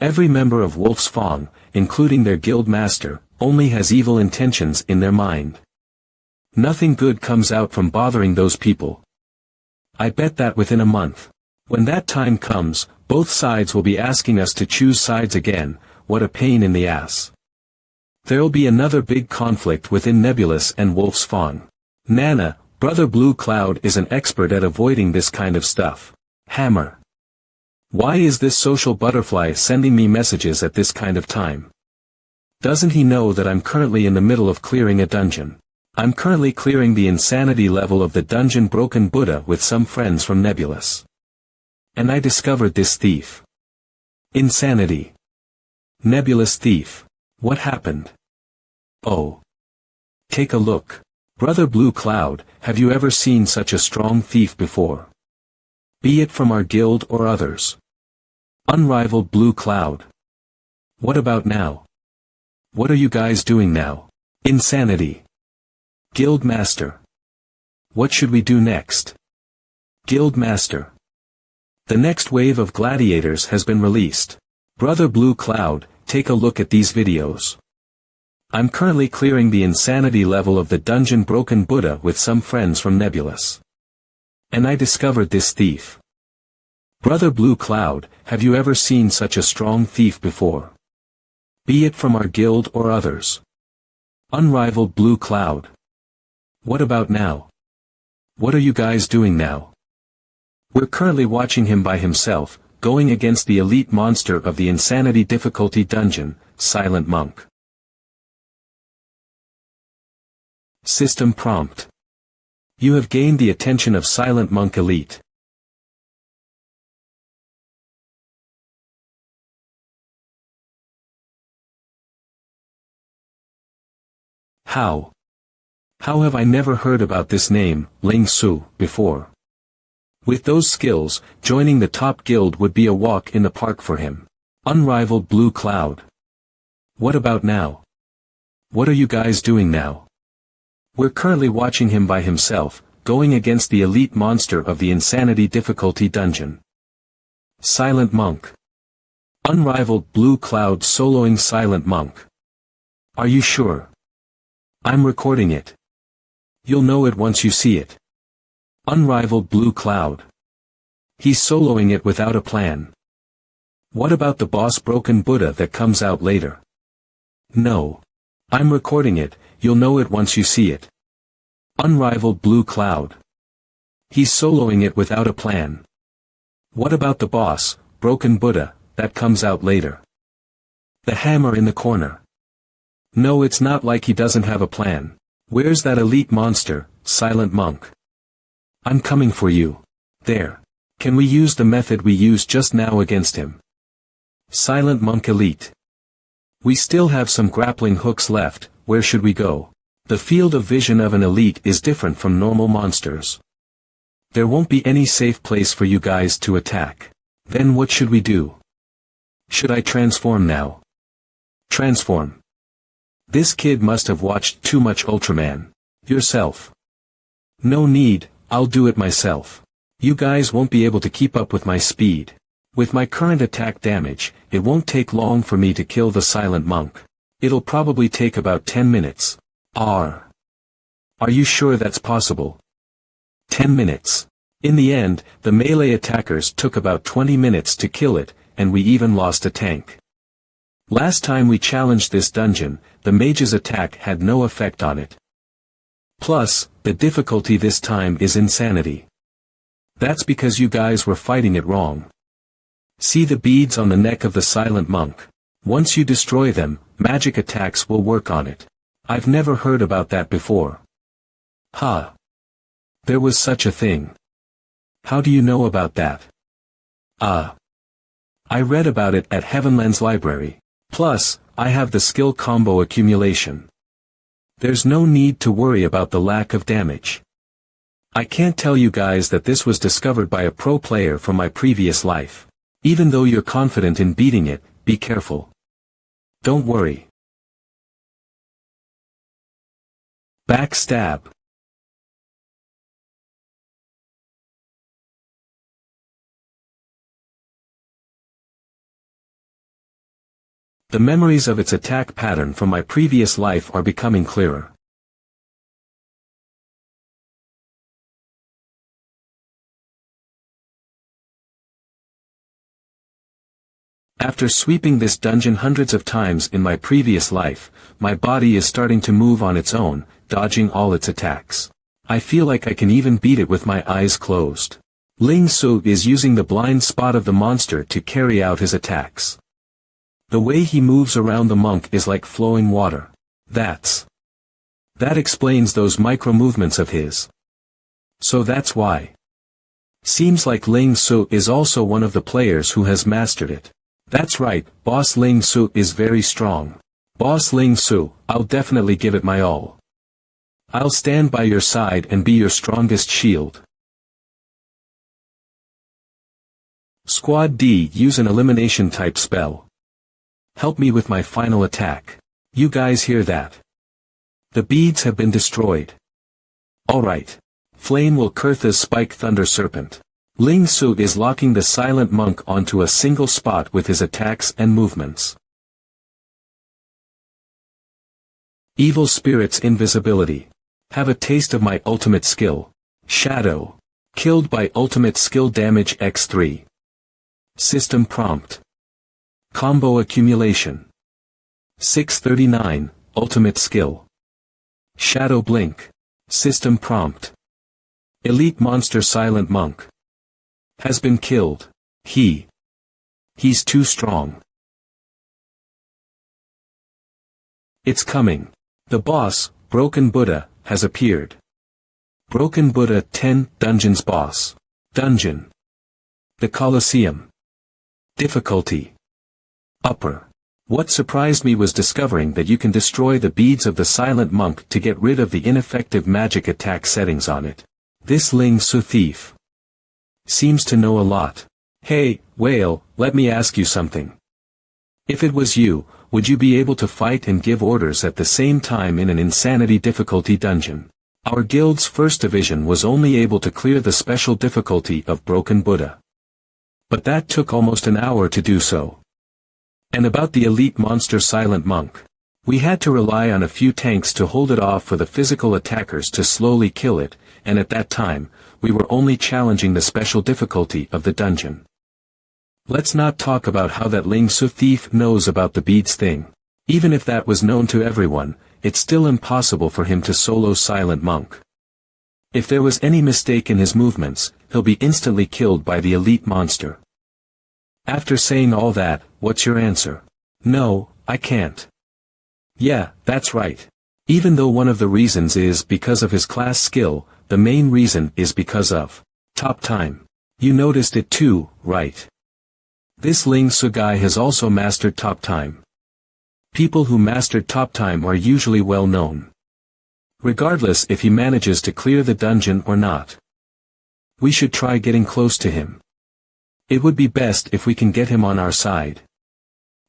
Every member of Wolf's Fang, including their guild master, only has evil intentions in their mind. Nothing good comes out from bothering those people. I bet that within a month. When that time comes, both sides will be asking us to choose sides again. What a pain in the ass. There'll be another big conflict within Nebulous and Wolf's Fang. Nana, Brother Blue Cloud is an expert at avoiding this kind of stuff. Hammer. Why is this social butterfly sending me messages at this kind of time? Doesn't he know that I'm currently in the middle of clearing a dungeon? I'm currently clearing the insanity level of the dungeon Broken Buddha with some friends from Nebulous. And I discovered this thief. Insanity. Nebulous thief. What happened? Oh. Take a look. Brother Blue Cloud, have you ever seen such a strong thief before? Be it from our guild or others. Unrivaled Blue Cloud. What about now? What are you guys doing now? Insanity. Guild Master. What should we do next? Guild Master. The next wave of gladiators has been released. Brother Blue Cloud, take a look at these videos. I'm currently clearing the insanity level of the dungeon Broken Buddha with some friends from Nebulous. And I discovered this thief. Brother Blue Cloud, have you ever seen such a strong thief before? Be it from our guild or others. Unrivaled Blue Cloud. What about now? What are you guys doing now? We're currently watching him by himself, going against the elite monster of the insanity difficulty dungeon, Silent Monk. System prompt. You have gained the attention of Silent Monk Elite. How? How have I never heard about this name, Ling Su, before? With those skills, joining the top guild would be a walk in the park for him. Unrivaled Blue Cloud. What about now? What are you guys doing now? We're currently watching him by himself, going against the elite monster of the insanity difficulty dungeon. Silent Monk. Unrivaled Blue Cloud soloing Silent Monk. Are you sure? I'm recording it. You'll know it once you see it. Unrivaled Blue Cloud. He's soloing it without a plan. What about the boss Broken Buddha that comes out later? No. I'm recording it, you'll know it once you see it. Unrivaled Blue Cloud. He's soloing it without a plan. What about the boss, Broken Buddha, that comes out later? The hammer in the corner. No, it's not like he doesn't have a plan. Where's that elite monster, Silent Monk? I'm coming for you. There. Can we use the method we used just now against him? Silent Monk Elite. We still have some grappling hooks left. Where should we go? The field of vision of an elite is different from normal monsters. There won't be any safe place for you guys to attack. Then what should we do? Should I transform now? Transform. This kid must have watched too much Ultraman. Yourself. No need, I'll do it myself. You guys won't be able to keep up with my speed. With my current attack damage, it won't take long for me to kill the Silent Monk. It'll probably take about 10 minutes. Are you sure that's possible? 10 minutes. In the end, the melee attackers took about 20 minutes to kill it, and we even lost a tank. Last time we challenged this dungeon, the mage's attack had no effect on it. Plus, the difficulty this time is insanity. That's because you guys were fighting it wrong. See the beads on the neck of the Silent Monk. Once you destroy them, magic attacks will work on it. I've never heard about that before. Ha! There was such a thing. How do you know about that? I read about it at Heavenland's library. Plus, I have the skill combo accumulation. There's no need to worry about the lack of damage. I can't tell you guys that this was discovered by a pro player from my previous life. Even though you're confident in beating it, be careful. Don't worry. Backstab. The memories of its attack pattern from my previous life are becoming clearer. After sweeping this dungeon hundreds of times in my previous life, my body is starting to move on its own, dodging all its attacks. I feel like I can even beat it with my eyes closed. Ling Su is using the blind spot of the monster to carry out his attacks. The way he moves around the monk is like flowing water. That explains those micro-movements of his. So that's why. Seems like Ling Su is also one of the players who has mastered it. That's right, Boss Ling Su is very strong. Boss Ling Su, I'll definitely give it my all. I'll stand by your side and be your strongest shield. Squad D, use an elimination type spell. Help me with my final attack. You guys hear that? The beads have been destroyed. Alright. Flame will Kurtha's Spike Thunder Serpent. Ling Su is locking the silent monk onto a single spot with his attacks and movements. Evil Spirit's Invisibility. Have a taste of my ultimate skill. Shadow. Killed by ultimate skill damage x3. System prompt. Combo accumulation. 639, ultimate skill. Shadow blink. System prompt. Elite monster silent monk. Has been killed. He's too strong. It's coming. The boss, Broken Buddha, has appeared. Broken Buddha 10, Dungeons Boss. Dungeon. The Colosseum. Difficulty. Upper. What surprised me was discovering that you can destroy the beads of the silent monk to get rid of the ineffective magic attack settings on it. This Ling Su thief seems to know a lot. Hey, Whale, let me ask you something. If it was you, would you be able to fight and give orders at the same time in an insanity difficulty dungeon? Our guild's first division was only able to clear the special difficulty of Broken Buddha. But that took almost an hour to do so. And about the elite monster silent monk. We had to rely on a few tanks to hold it off for the physical attackers to slowly kill it, and at that time, we were only challenging the special difficulty of the dungeon. Let's not talk about how that Ling Su thief knows about the beads thing. Even if that was known to everyone, it's still impossible for him to solo silent monk. If there was any mistake in his movements, he'll be instantly killed by the elite monster. After saying all that, what's your answer? No, I can't. Yeah, that's right. Even though one of the reasons is because of his class skill, the main reason is because of top time. You noticed it too, right? This Ling Su guy has also mastered top time. People who mastered top time are usually well known. Regardless if he manages to clear the dungeon or not. We should try getting close to him. It would be best if we can get him on our side.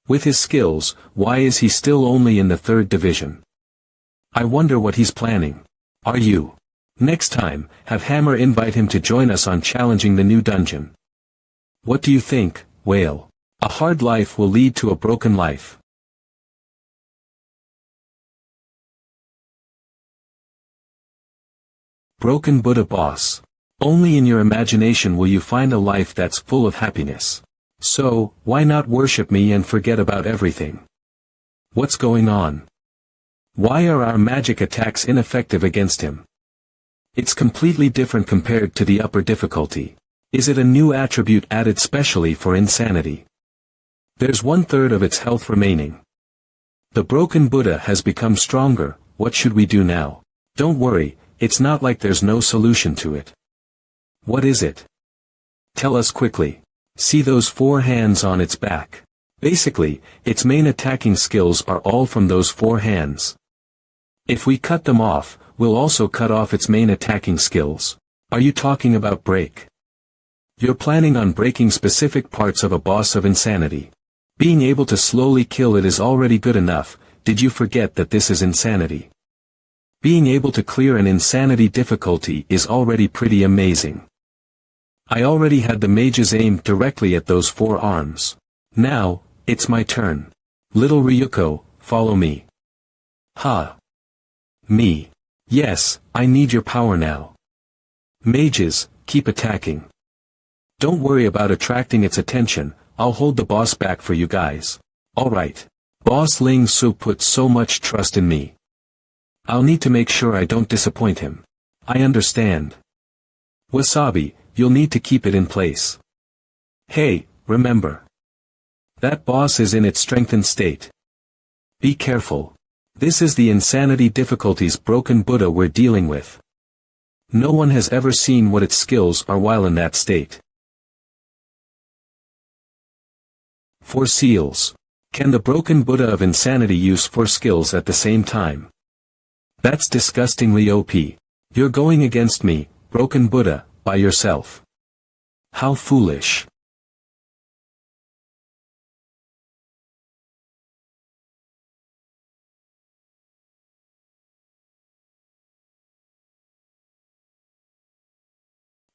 With his skills, why is he still only in the 3rd division? I wonder what he's planning. Are you? Next time, have Hammer invite him to join us on challenging the new dungeon. What do you think, Whale? A hard life will lead to a broken life. Broken Buddha boss. Only in your imagination will you find a life that's full of happiness. So, why not worship me and forget about everything? What's going on? Why are our magic attacks ineffective against him? It's completely different compared to the upper difficulty. Is it a new attribute added specially for insanity? There's 1/3 of its health remaining. The Broken Buddha has become stronger. What should we do now? Don't worry, it's not like there's no solution to it. What is it? Tell us quickly. See those 4 hands on its back. Basically, its main attacking skills are all from those 4 hands. If we cut them off, we'll also cut off its main attacking skills. Are you talking about break? You're planning on breaking specific parts of a boss of insanity. Being able to slowly kill it is already good enough. Did you forget that this is insanity? Being able to clear an insanity difficulty is already pretty amazing. I already had the mages aimed directly at those 4 arms. Now, it's my turn. Little Ryuko, follow me. Ha. Me. Yes, I need your power now. Mages, keep attacking. Don't worry about attracting its attention, I'll hold the boss back for you guys. Alright. Boss Ling Su put so much trust in me. I'll need to make sure I don't disappoint him. I understand. Wasabi, you'll need to keep it in place. Hey, remember. That boss is in its strengthened state. Be careful. This is the insanity difficulties broken Buddha we're dealing with. No one has ever seen what its skills are while in that state. 4 seals. Can the broken Buddha of insanity use 4 skills at the same time? That's disgustingly OP. You're going against me, broken Buddha, by yourself. How foolish.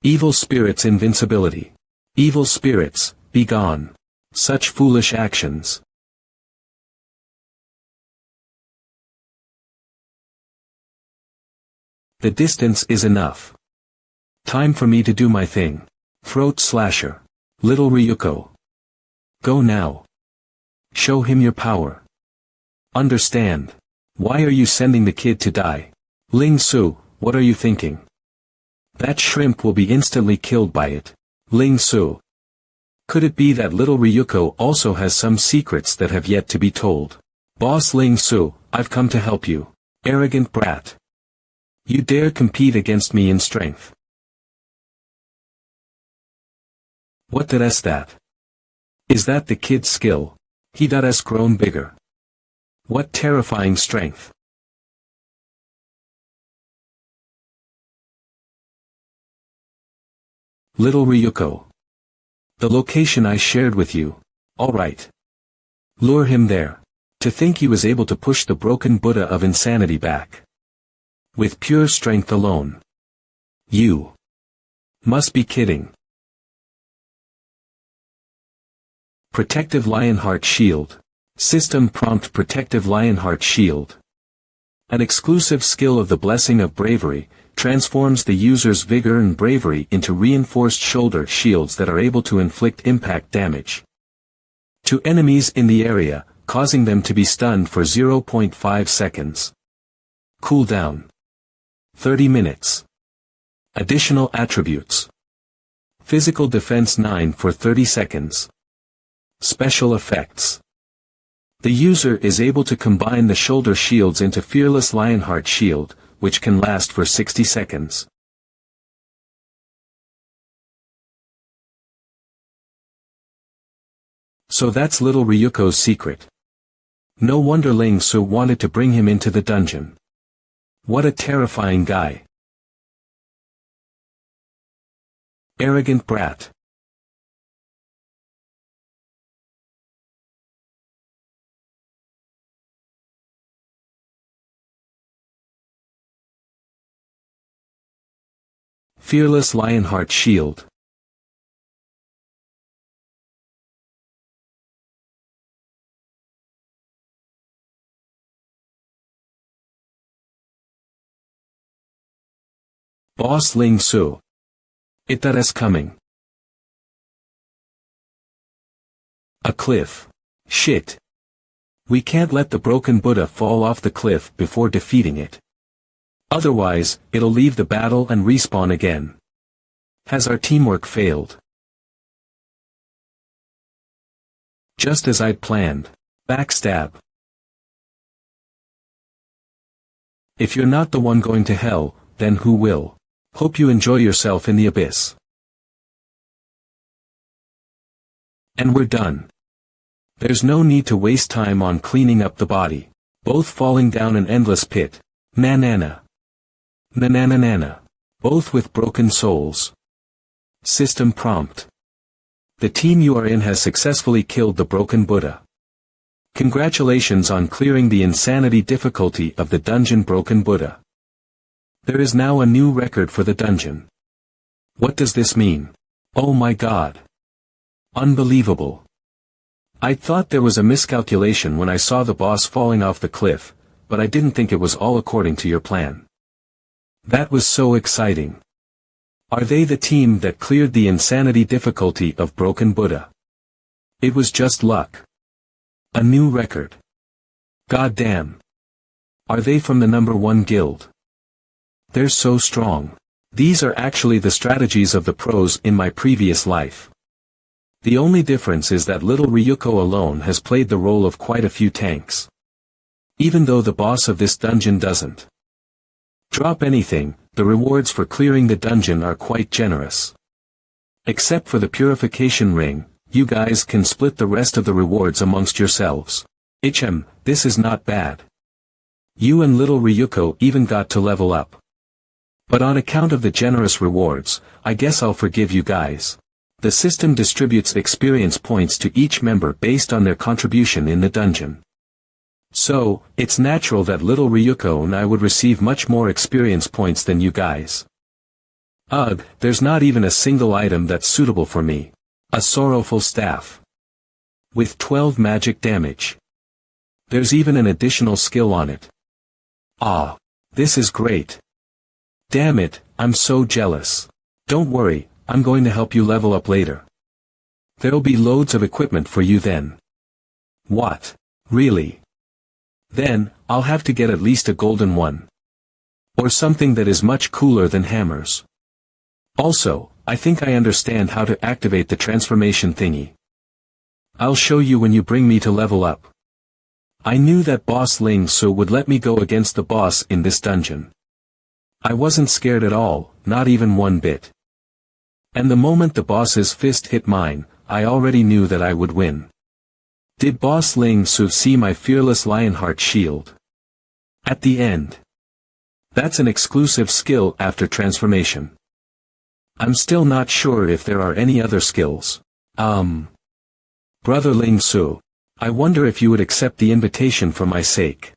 Evil spirits' invincibility. Evil spirits, be gone. Such foolish actions. The distance is enough. Time for me to do my thing. Throat slasher. Little Ryuko. Go now. Show him your power. Understand. Why are you sending the kid to die? Ling Su, what are you thinking? That shrimp will be instantly killed by it. Ling Su. Could it be that little Ryuko also has some secrets that have yet to be told? Boss Ling Su, I've come to help you. Arrogant brat. You dare compete against me in strength. What is that? Is that the kid's skill? He has grown bigger. What terrifying strength. Little Ryuko. The location I shared with you. Alright. Lure him there. To think he was able to push the broken Buddha of insanity back. With pure strength alone. You. Must be kidding. Protective Lionheart Shield. System Prompt Protective Lionheart Shield. An exclusive skill of the Blessing of Bravery, transforms the user's vigor and bravery into reinforced shoulder shields that are able to inflict impact damage to enemies in the area, causing them to be stunned for 0.5 seconds. Cooldown. 30 minutes. Additional attributes. Physical defense 9 for 30 seconds. Special effects. The user is able to combine the shoulder shields into Fearless Lionheart Shield, which can last for 60 seconds. So that's little Ryuko's secret. No wonder Ling Su wanted to bring him into the dungeon. What a terrifying guy. Arrogant brat. Fearless Lionheart Shield. Boss Ling Su. That is coming. A cliff. Shit. We can't let the broken Buddha fall off the cliff before defeating it. Otherwise, it'll leave the battle and respawn again. Has our teamwork failed? Just as I'd planned. Backstab. If you're not the one going to hell, then who will? Hope you enjoy yourself in the abyss. And we're done. There's no need to waste time on cleaning up the body. Both falling down an endless pit. Na-na-na. Na-na-na-na-na. Both with broken souls. System prompt. The team you are in has successfully killed the broken Buddha. Congratulations on clearing the insanity difficulty of the dungeon broken Buddha. There is now a new record for the dungeon. What does this mean? Oh my god. Unbelievable. I thought there was a miscalculation when I saw the boss falling off the cliff, but I didn't think it was all according to your plan. That was so exciting. Are they the team that cleared the insanity difficulty of Broken Buddha? It was just luck. A new record. God damn. Are they from the #1 guild? They're so strong. These are actually the strategies of the pros in my previous life. The only difference is that little Ryuko alone has played the role of quite a few tanks. Even though the boss of this dungeon doesn't drop anything, the rewards for clearing the dungeon are quite generous. Except for the purification ring, you guys can split the rest of the rewards amongst yourselves. This is not bad. You and little Ryuko even got to level up. But on account of the generous rewards, I guess I'll forgive you guys. The system distributes experience points to each member based on their contribution in the dungeon. So, it's natural that little Ryuko and I would receive much more experience points than you guys. Ugh, there's not even a single item that's suitable for me. A sorrowful staff. With 12 magic damage. There's even an additional skill on it. Ah, this is great. Damn it, I'm so jealous. Don't worry, I'm going to help you level up later. There'll be loads of equipment for you then. What? Really? Then, I'll have to get at least a golden one. Or something that is much cooler than hammers. Also, I think I understand how to activate the transformation thingy. I'll show you when you bring me to level up. I knew that boss Ling Su would let me go against the boss in this dungeon. I wasn't scared at all, not even one bit. And the moment the boss's fist hit mine, I already knew that I would win. Did boss Ling Su see my fearless Lionheart shield? At the end. That's an exclusive skill after transformation. I'm still not sure if there are any other skills. Brother Ling Su, I wonder if you would accept the invitation for my sake.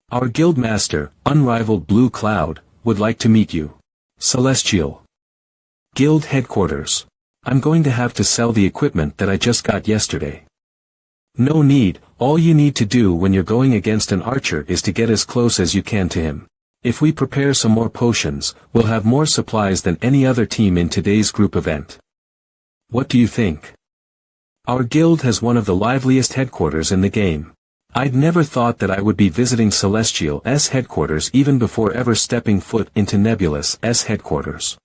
Our guild master, unrivaled Blue Cloud, would like to meet you. Celestial. Guild headquarters. I'm going to have to sell the equipment that I just got yesterday. No need, all you need to do when you're going against an archer is to get as close as you can to him. If we prepare some more potions, we'll have more supplies than any other team in today's group event. What do you think? Our guild has one of the liveliest headquarters in the game. I'd never thought that I would be visiting Celestial's headquarters even before ever stepping foot into Nebula's headquarters.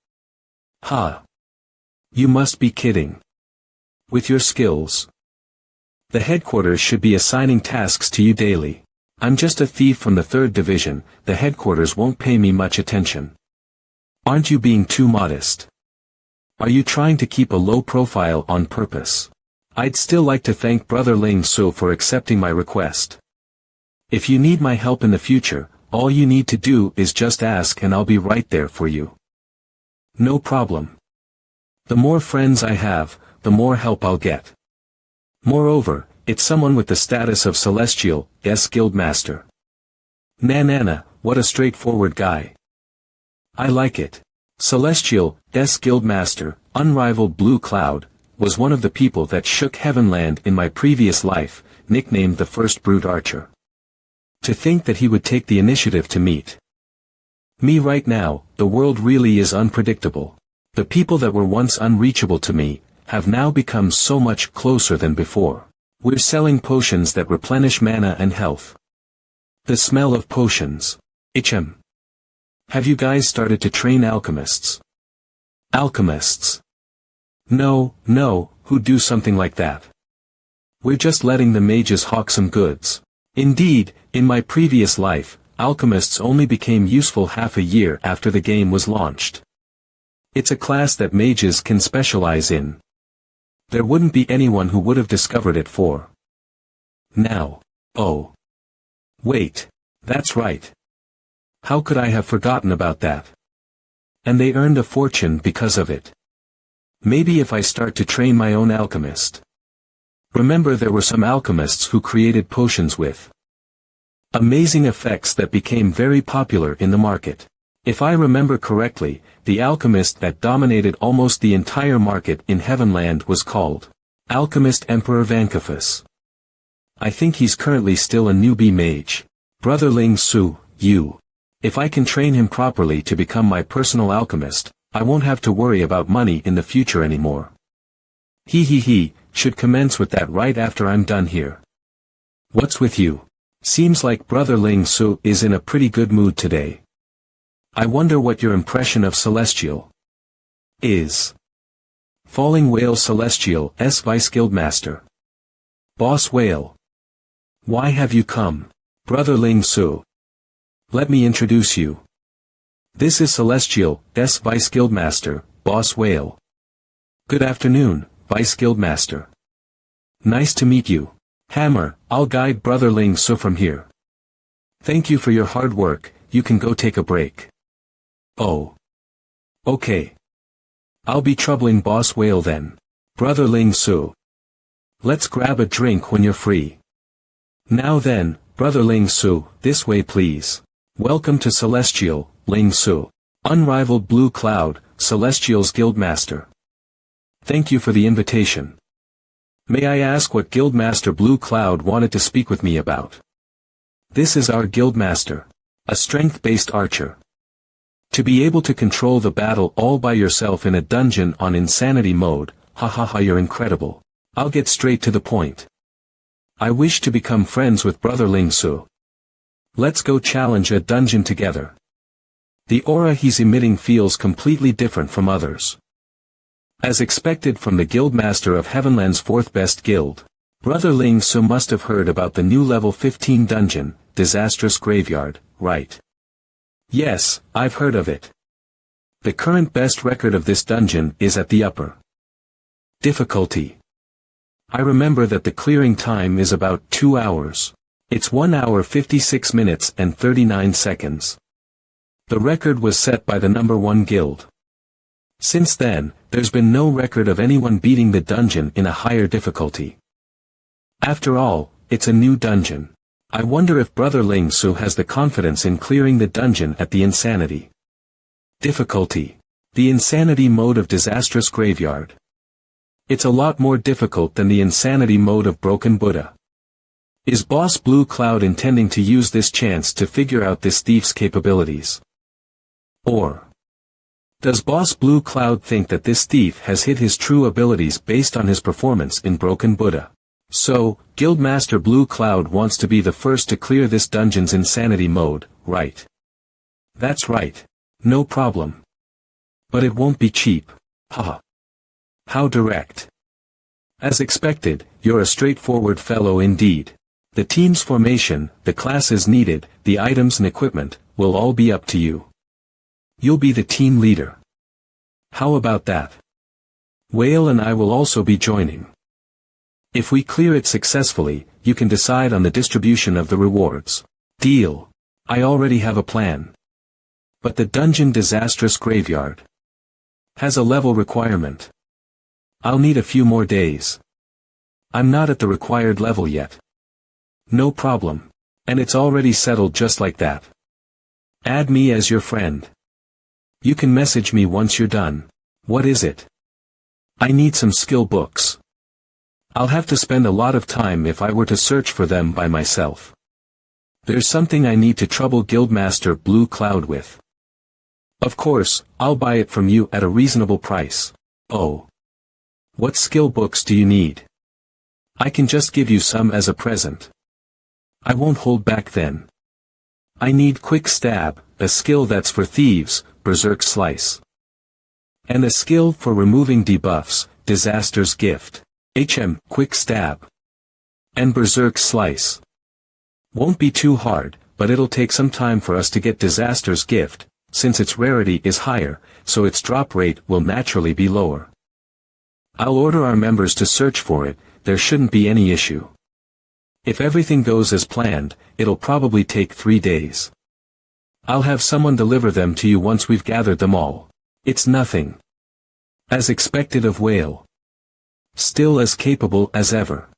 Ha! You must be kidding. With your skills. The headquarters should be assigning tasks to you daily. I'm just a thief from the 3rd division, the headquarters won't pay me much attention. Aren't you being too modest? Are you trying to keep a low profile on purpose? I'd still like to thank Brother Ling Su for accepting my request. If you need my help in the future, all you need to do is just ask and I'll be right there for you. No problem. The more friends I have, the more help I'll get. Moreover, it's someone with the status of Celestial's guild master. Nana, what a straightforward guy. I like it. Celestial's guild master, unrivaled Blue Cloud, was one of the people that shook Heavenland in my previous life, nicknamed the First Brute Archer. To think that he would take the initiative to meet me right now, the world really is unpredictable. The people that were once unreachable to me, have now become so much closer than before. We're selling potions that replenish mana and health. The smell of potions. Have you guys started to train alchemists? Alchemists? No, who'd do something like that? We're just letting the mages hawk some goods. Indeed, in my previous life, alchemists only became useful half a year after the game was launched. It's a class that mages can specialize in. There wouldn't be anyone who would have discovered it for now. Oh. Wait, that's right. How could I have forgotten about that? And they earned a fortune because of it. Maybe if I start to train my own alchemist. Remember there were some alchemists who created potions with amazing effects that became very popular in the market. If I remember correctly, the alchemist that dominated almost the entire market in Heavenland was called Alchemist Emperor Vankaphus. I think he's currently still a newbie mage. Brother Ling Su, you. If I can train him properly to become my personal alchemist, I won't have to worry about money in the future anymore. He, should commence with that right after I'm done here. What's with you? Seems like Brother Ling Su is in a pretty good mood today. I wonder what your impression of Celestial is. Falling Whale Celestial S Vice Guildmaster. Boss Whale. Why have you come? Brother Ling Su. Let me introduce you. This is Celestial S Vice Guildmaster, Boss Whale. Good afternoon, Vice Guildmaster. Nice to meet you. Hammer, I'll guide Brother Ling Su from here. Thank you for your hard work, you can go take a break. Oh. Okay. I'll be troubling Boss Whale then. Brother Ling Su. Let's grab a drink when you're free. Now then, Brother Ling Su, this way please. Welcome to Celestial, Ling Su. Unrivaled Blue Cloud, Celestial's Guildmaster. Thank you for the invitation. May I ask what Guildmaster Blue Cloud wanted to speak with me about? This is our Guildmaster. A strength-based archer. To be able to control the battle all by yourself in a dungeon on insanity mode, hahaha, you're incredible. I'll get straight to the point. I wish to become friends with Brother Ling Su. Let's go challenge a dungeon together. The aura he's emitting feels completely different from others. As expected from the Guildmaster of Heavenland's fourth best guild, Brother Ling Su must have heard about the new level 15 dungeon, Disastrous Graveyard, right? Yes, I've heard of it. The current best record of this dungeon is at the upper difficulty. I remember that the clearing time is about 2 hours. It's 1 hour 56 minutes and 39 seconds. The record was set by the number 1 guild. Since then, there's been no record of anyone beating the dungeon in a higher difficulty. After all, it's a new dungeon. I wonder if Brother Ling Su has the confidence in clearing the dungeon at the insanity difficulty. The insanity mode of Disastrous Graveyard. It's a lot more difficult than the insanity mode of Broken Buddha. Is Boss Blue Cloud intending to use this chance to figure out this thief's capabilities? Or does Boss Blue Cloud think that this thief has hid his true abilities based on his performance in Broken Buddha? So, Guildmaster Blue Cloud wants to be the first to clear this dungeon's insanity mode, right? That's right. No problem. But it won't be cheap. Haha. How direct. As expected, you're a straightforward fellow indeed. The team's formation, the classes needed, the items and equipment, will all be up to you. You'll be the team leader. How about that? Whale and I will also be joining. If we clear it successfully, you can decide on the distribution of the rewards. Deal. I already have a plan. But the dungeon Disastrous Graveyard has a level requirement. I'll need a few more days. I'm not at the required level yet. No problem. And it's already settled just like that. Add me as your friend. You can message me once you're done. What is it? I need some skill books. I'll have to spend a lot of time if I were to search for them by myself. There's something I need to trouble Guildmaster Blue Cloud with. Of course, I'll buy it from you at a reasonable price. Oh. What skill books do you need? I can just give you some as a present. I won't hold back then. I need Quick Stab, a skill that's for thieves, Berserk Slice. And a skill for removing debuffs, Disaster's Gift. Quick Stab. And Berserk Slice. Won't be too hard, but it'll take some time for us to get Disaster's Gift, since its rarity is higher, so its drop rate will naturally be lower. I'll order our members to search for it, there shouldn't be any issue. If everything goes as planned, it'll probably take 3 days. I'll have someone deliver them to you once we've gathered them all. It's nothing. As expected of Whale. Still as capable as ever.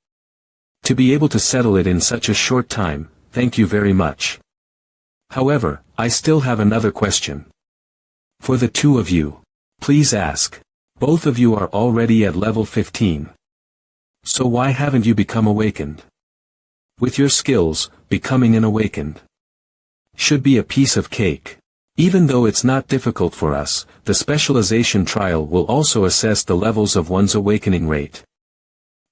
To be able to settle it in such a short time, thank you very much. However, I still have another question. For the two of you. Please ask. Both of you are already at level 15. So why haven't you become awakened? With your skills, becoming an awakened should be a piece of cake. Even though it's not difficult for us, the specialization trial will also assess the levels of one's awakening rate.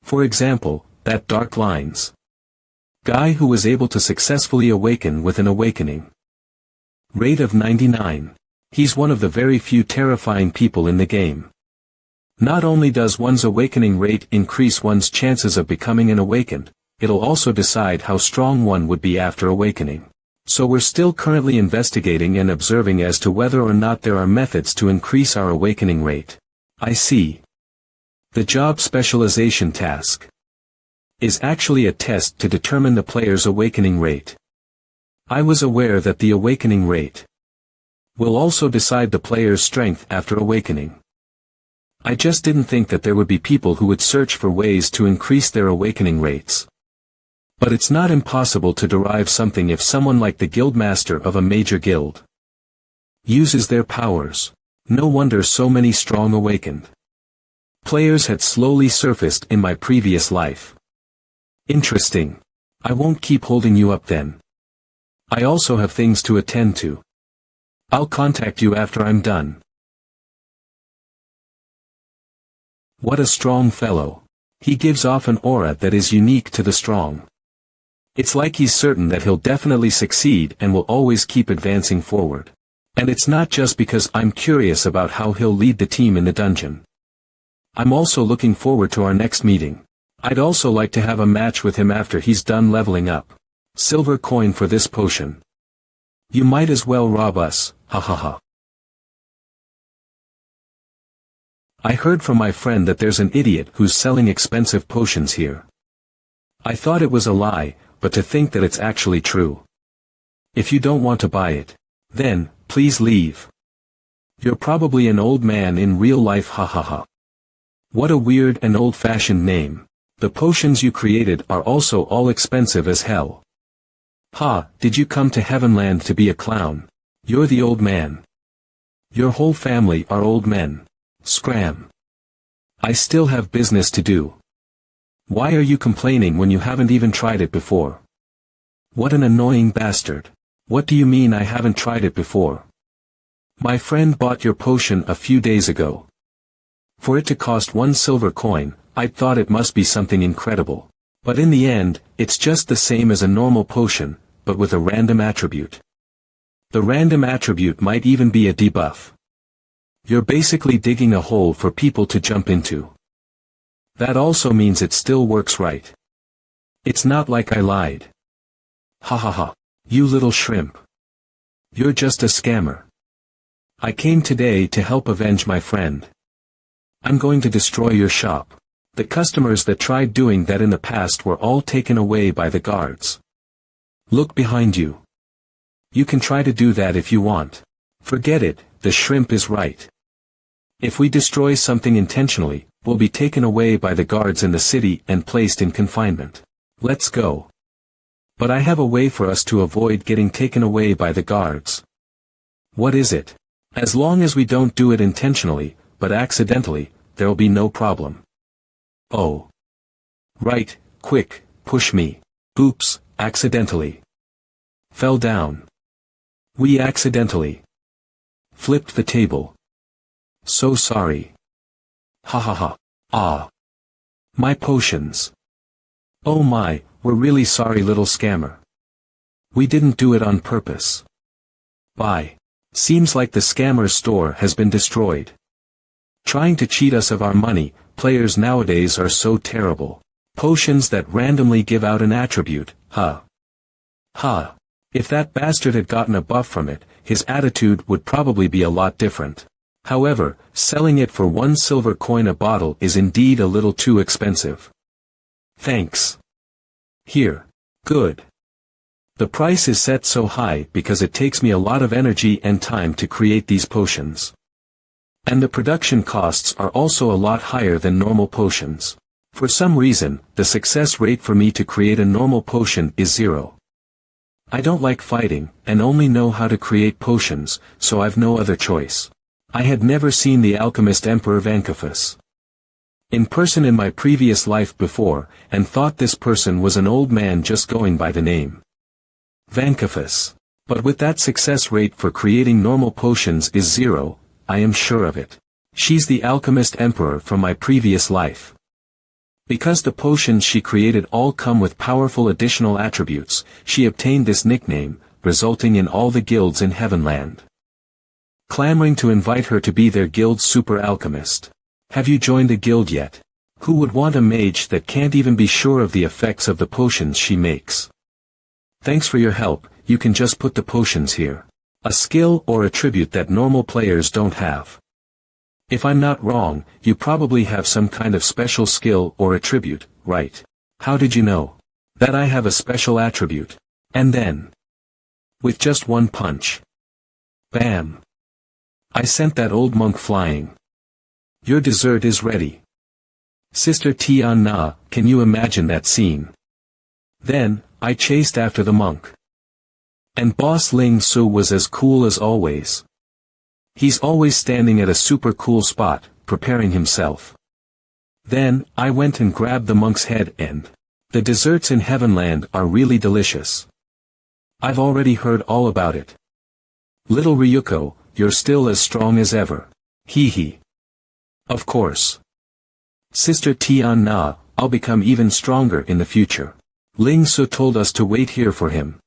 For example, that dark lines guy who was able to successfully awaken with an awakening rate of 99. He's one of the very few terrifying people in the game. Not only does one's awakening rate increase one's chances of becoming an awakened, it'll also decide how strong one would be after awakening. So we're still currently investigating and observing as to whether or not there are methods to increase our awakening rate. I see. The job specialization task is actually a test to determine the player's awakening rate. I was aware that the awakening rate will also decide the player's strength after awakening. I just didn't think that there would be people who would search for ways to increase their awakening rates. But it's not impossible to derive something if someone like the guildmaster of a major guild uses their powers. No wonder so many strong awakened players had slowly surfaced in my previous life. Interesting. I won't keep holding you up then. I also have things to attend to. I'll contact you after I'm done. What a strong fellow. He gives off an aura that is unique to the strong. It's like he's certain that he'll definitely succeed and will always keep advancing forward. And it's not just because I'm curious about how he'll lead the team in the dungeon. I'm also looking forward to our next meeting. I'd also like to have a match with him after he's done leveling up. Silver coin for this potion. You might as well rob us, ha ha ha. I heard from my friend that there's an idiot who's selling expensive potions here. I thought it was a lie, but to think that it's actually true. If you don't want to buy it, then, please leave. You're probably an old man in real life, ha ha ha. What a weird and old-fashioned name. The potions you created are also all expensive as hell. Ha, did you come to Heavenland to be a clown? You're the old man. Your whole family are old men. Scram. I still have business to do. Why are you complaining when you haven't even tried it before? What an annoying bastard. What do you mean I haven't tried it before? My friend bought your potion a few days ago. For it to cost 1 silver coin, I thought it must be something incredible. But in the end, it's just the same as a normal potion, but with a random attribute. The random attribute might even be a debuff. You're basically digging a hole for people to jump into. That also means it still works right. It's not like I lied. Ha ha ha. You little shrimp. You're just a scammer. I came today to help avenge my friend. I'm going to destroy your shop. The customers that tried doing that in the past were all taken away by the guards. Look behind you. You can try to do that if you want. Forget it, the shrimp is right. If we destroy something intentionally, we'll be taken away by the guards in the city and placed in confinement. Let's go. But I have a way for us to avoid getting taken away by the guards. What is it? As long as we don't do it intentionally, but accidentally, there'll be no problem. Oh. Right, quick, push me. Oops, accidentally. Fell down. We accidentally flipped the table. So sorry. Ha ha ha. Ah. My potions. Oh my, we're really sorry, little scammer. We didn't do it on purpose. Bye. Seems like the scammer's store has been destroyed. Trying to cheat us of our money, players nowadays are so terrible. Potions that randomly give out an attribute, huh? Huh. If that bastard had gotten a buff from it, his attitude would probably be a lot different. However, selling it for 1 silver coin a bottle is indeed a little too expensive. Thanks. Here. Good. The price is set so high because it takes me a lot of energy and time to create these potions. And the production costs are also a lot higher than normal potions. For some reason, the success rate for me to create a normal potion is 0. I don't like fighting, and only know how to create potions, so I've no other choice. I had never seen the alchemist Emperor Vancophus. in person in my previous life before, and thought this person was an old man just going by the name Vankafus. But with that success rate for creating normal potions is 0, I am sure of it. She's the alchemist emperor from my previous life. Because the potions she created all come with powerful additional attributes, she obtained this nickname, resulting in all the guilds in Heavenland clamoring to invite her to be their guild's super alchemist. Have you joined a guild yet? Who would want a mage that can't even be sure of the effects of the potions she makes? Thanks for your help, you can just put the potions here. A skill or attribute that normal players don't have. If I'm not wrong, you probably have some kind of special skill or attribute, right? How did you know that I have a special attribute? And then, with just one punch, bam! I sent that old monk flying. Your dessert is ready. Sister Tian Na, can you imagine that scene? Then, I chased after the monk. And Boss Ling Su was as cool as always. He's always standing at a super cool spot, preparing himself. Then, I went and grabbed the monk's head and the desserts in Heavenland are really delicious. I've already heard all about it. Little Ryuko, you're still as strong as ever. Hee hee. Of course. Sister Tian Na, I'll become even stronger in the future. Ling Su told us to wait here for him.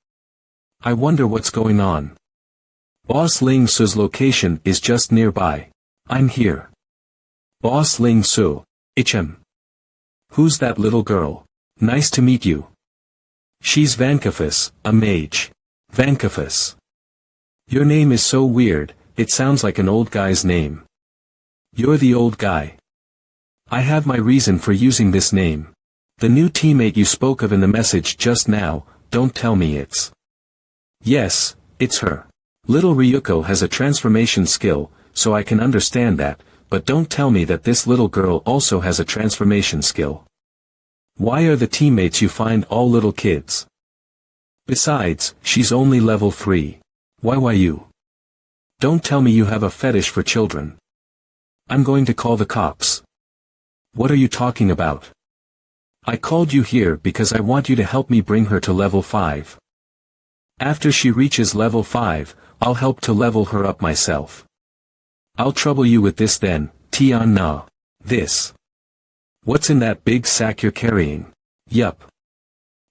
I wonder what's going on. Boss Ling Su's location is just nearby. I'm here. Boss Ling Su. Ichem. Who's that little girl? Nice to meet you. She's Vankafus, a mage. Vankafus. Your name is so weird, it sounds like an old guy's name. You're the old guy. I have my reason for using this name. The new teammate you spoke of in the message just now, don't tell me it's... Yes, it's her. Little Ryuko has a transformation skill, so I can understand that, but don't tell me that this little girl also has a transformation skill. Why are the teammates you find all little kids? Besides, she's only level 3. Why you? Don't tell me you have a fetish for children. I'm going to call the cops. What are you talking about? I called you here because I want you to help me bring her to level 5. After she reaches level 5, I'll help to level her up myself. I'll trouble you with this then, Tian Na. This. What's in that big sack you're carrying? Yup.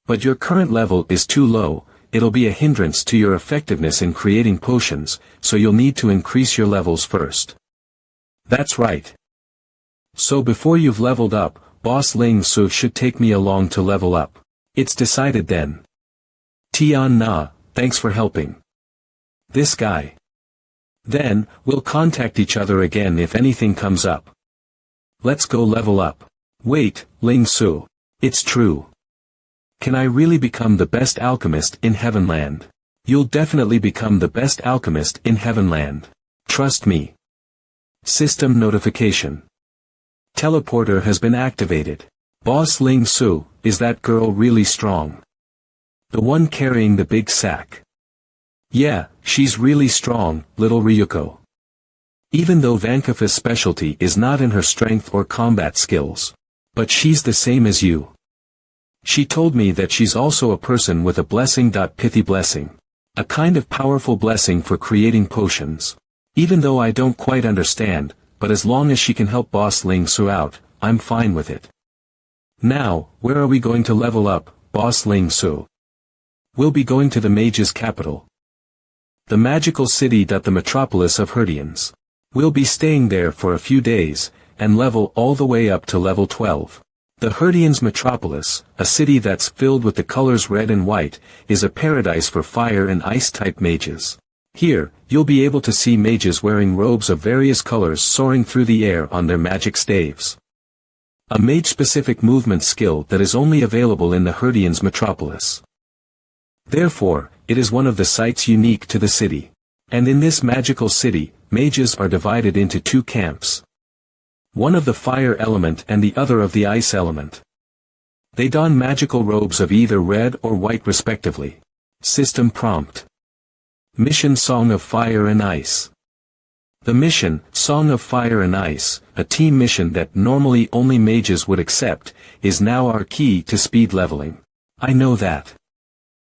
But your current level is too low, it'll be a hindrance to your effectiveness in creating potions, so you'll need to increase your levels first. That's right. So before you've leveled up, Boss Ling Su should take me along to level up. It's decided then. Tian Na, thanks for helping. This guy. Then, we'll contact each other again if anything comes up. Let's go level up. Wait, Ling Su. It's true. Can I really become the best alchemist in Heavenland? You'll definitely become the best alchemist in Heavenland. Trust me. System notification. Teleporter has been activated. Boss Ling Su, is that girl really strong? The one carrying the big sack. Yeah, she's really strong, little Ryuko. Even though Vankafus' specialty is not in her strength or combat skills. But she's the same as you. She told me that she's also a person with a blessing. Pithy blessing. A kind of powerful blessing for creating potions. Even though I don't quite understand, but as long as she can help Boss Ling Su out, I'm fine with it. Now, where are we going to level up, Boss Ling Su? We'll be going to the mage's capital. The magical city. The metropolis of Herdians. We'll be staying there for a few days, and level all the way up to level 12. The Herdians metropolis, a city that's filled with the colors red and white, is a paradise for fire and ice-type mages. Here, you'll be able to see mages wearing robes of various colors soaring through the air on their magic staves. A mage-specific movement skill that is only available in the Herdians metropolis. Therefore, it is one of the sights unique to the city. And in this magical city, mages are divided into 2 camps. One of the fire element and the other of the ice element. They don magical robes of either red or white respectively. System prompt. Mission Song of Fire and Ice. The mission, Song of Fire and Ice, a team mission that normally only mages would accept, is now our key to speed leveling. I know that.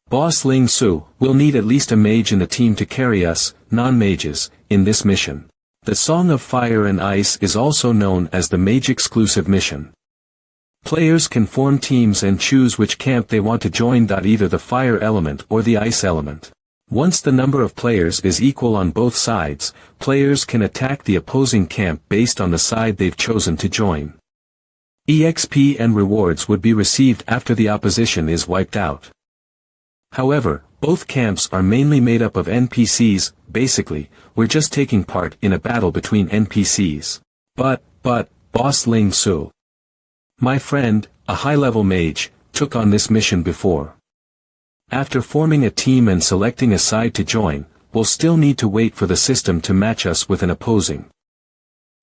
Boss Ling Su will need at least a mage in the team to carry us, non-mages, in this mission. The Song of Fire and Ice is also known as the mage-exclusive mission. Players can form teams and choose which camp they want to join. Either the fire element or the ice element. Once the number of players is equal on both sides, players can attack the opposing camp based on the side they've chosen to join. EXP and rewards would be received after the opposition is wiped out. However, both camps are mainly made up of NPCs. Basically, we're just taking part in a battle between NPCs. But, Boss Ling Su, my friend, a high-level mage, took on this mission before. After forming a team and selecting a side to join, we'll still need to wait for the system to match us with an opposing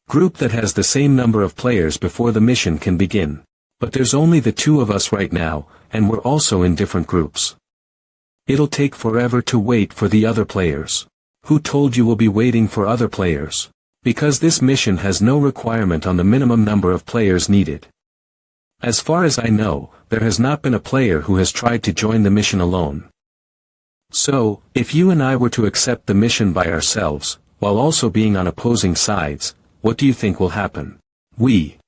group that has the same number of players before the mission can begin. But there's only the two of us right now, and we're also in different groups. It'll take forever to wait for the other players. Who told you we'll be waiting for other players? Because this mission has no requirement on the minimum number of players needed. As far as I know, there has not been a player who has tried to join the mission alone. So, if you and I were to accept the mission by ourselves, while also being on opposing sides, what do you think will happen? We'll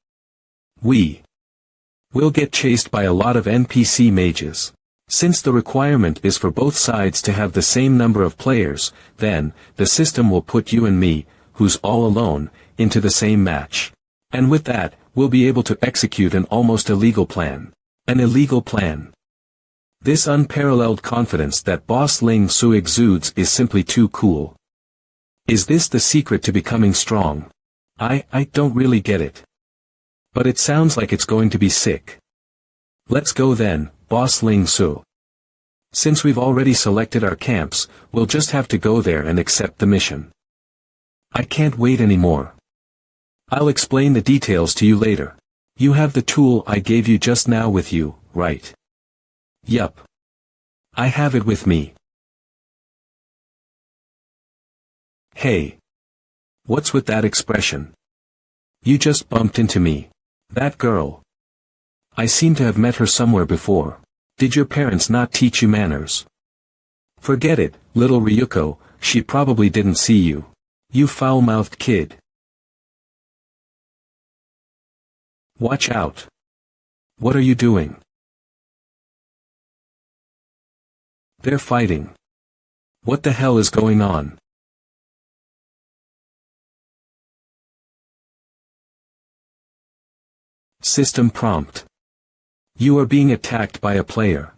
get chased by a lot of NPC mages. Since the requirement is for both sides to have the same number of players, then, the system will put you and me, who's all alone, into the same match. And with that, we'll be able to execute an almost illegal plan. An illegal plan. This unparalleled confidence that Boss Ling Su exudes is simply too cool. Is this the secret to becoming strong? I don't really get it. But it sounds like it's going to be sick. Let's go then, Boss Ling Su. Since we've already selected our camps, we'll just have to go there and accept the mission. I can't wait anymore. I'll explain the details to you later. You have the tool I gave you just now with you, right? Yup. I have it with me. Hey. What's with that expression? You just bumped into me. That girl. I seem to have met her somewhere before. Did your parents not teach you manners? Forget it, little Ryuko, she probably didn't see you. You foul-mouthed kid. Watch out. What are you doing? They're fighting. What the hell is going on? System prompt. You are being attacked by a player.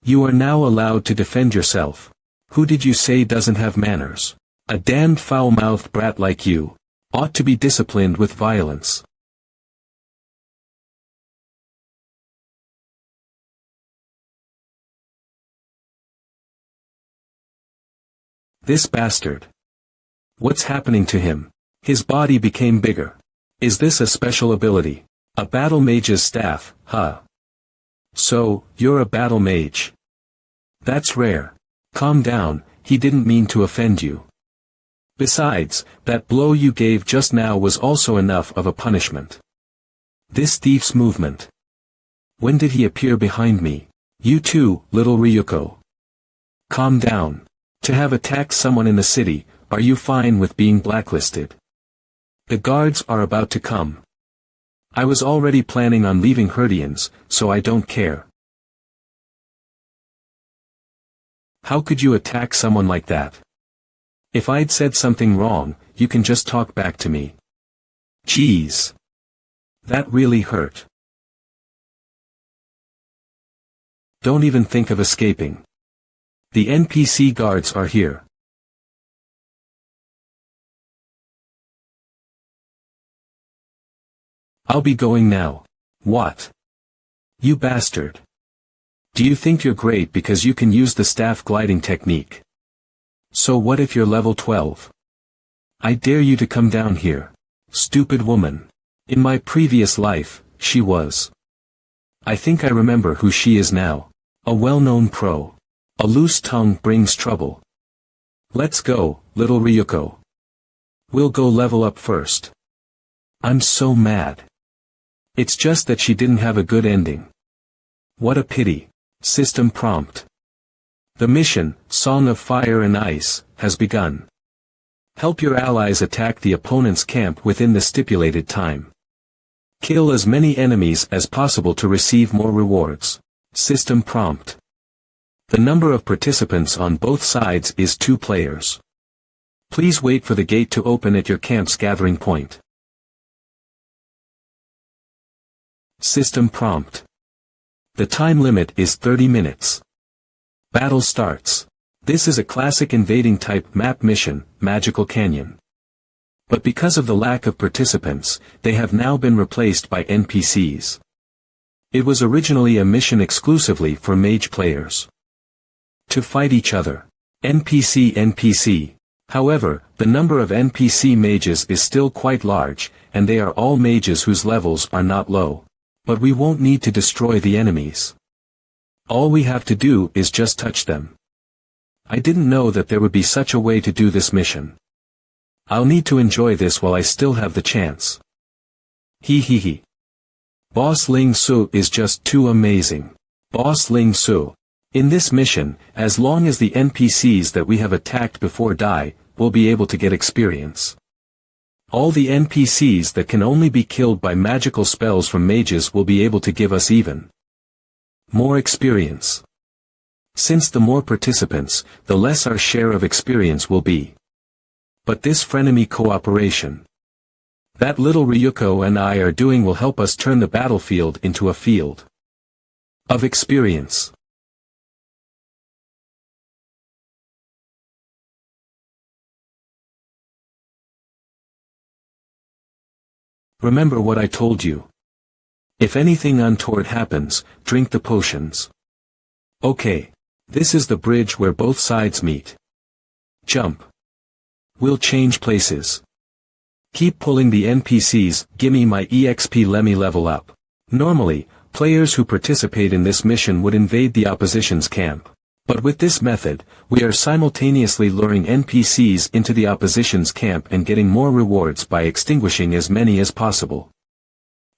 You are now allowed to defend yourself. Who did you say doesn't have manners? A damned foul-mouthed brat like you ought to be disciplined with violence. This bastard. What's happening to him? His body became bigger. Is this a special ability? A battle mage's staff, huh? So, you're a battle mage. That's rare. Calm down, he didn't mean to offend you. Besides, that blow you gave just now was also enough of a punishment. This thief's movement. When did he appear behind me? You too, little Ryuko. Calm down. To have attacked someone in the city, are you fine with being blacklisted? The guards are about to come. I was already planning on leaving Herdians, so I don't care. How could you attack someone like that? If I'd said something wrong, you can just talk back to me. Jeez. That really hurt. Don't even think of escaping. The NPC guards are here. I'll be going now. What? You bastard. Do you think you're great because you can use the staff gliding technique? So what if you're level 12? I dare you to come down here. Stupid woman. In my previous life, she was. I think I remember who she is now. A well-known pro. A loose tongue brings trouble. Let's go, little Ryuko. We'll go level up first. I'm so mad. It's just that she didn't have a good ending. What a pity. System prompt. The mission, Song of Fire and Ice, has begun. Help your allies attack the opponent's camp within the stipulated time. Kill as many enemies as possible to receive more rewards. System prompt. The number of participants on both sides is 2 players. Please wait for the gate to open at your camp's gathering point. System prompt. The time limit is 30 minutes. Battle starts. This is a classic invading type map mission, Magical Canyon. But because of the lack of participants, they have now been replaced by NPCs. It was originally a mission exclusively for mage players. To fight each other. NPC. However, the number of NPC mages is still quite large, and they are all mages whose levels are not low. But we won't need to destroy the enemies. All we have to do is just touch them. I didn't know that there would be such a way to do this mission. I'll need to enjoy this while I still have the chance. He. Boss Ling Su is just too amazing. Boss Ling Su. In this mission, as long as the NPCs that we have attacked before die, we'll be able to get experience. All the NPCs that can only be killed by magical spells from mages will be able to give us even more experience. Since the more participants, the less our share of experience will be. But this frenemy cooperation that little Ryuko and I are doing will help us turn the battlefield into a field of experience. Remember what I told you. If anything untoward happens, drink the potions. Okay. This is the bridge where both sides meet. Jump. We'll change places. Keep pulling the NPCs, gimme my EXP, lemme level up. Normally, players who participate in this mission would invade the opposition's camp. But with this method, we are simultaneously luring NPCs into the opposition's camp and getting more rewards by extinguishing as many as possible.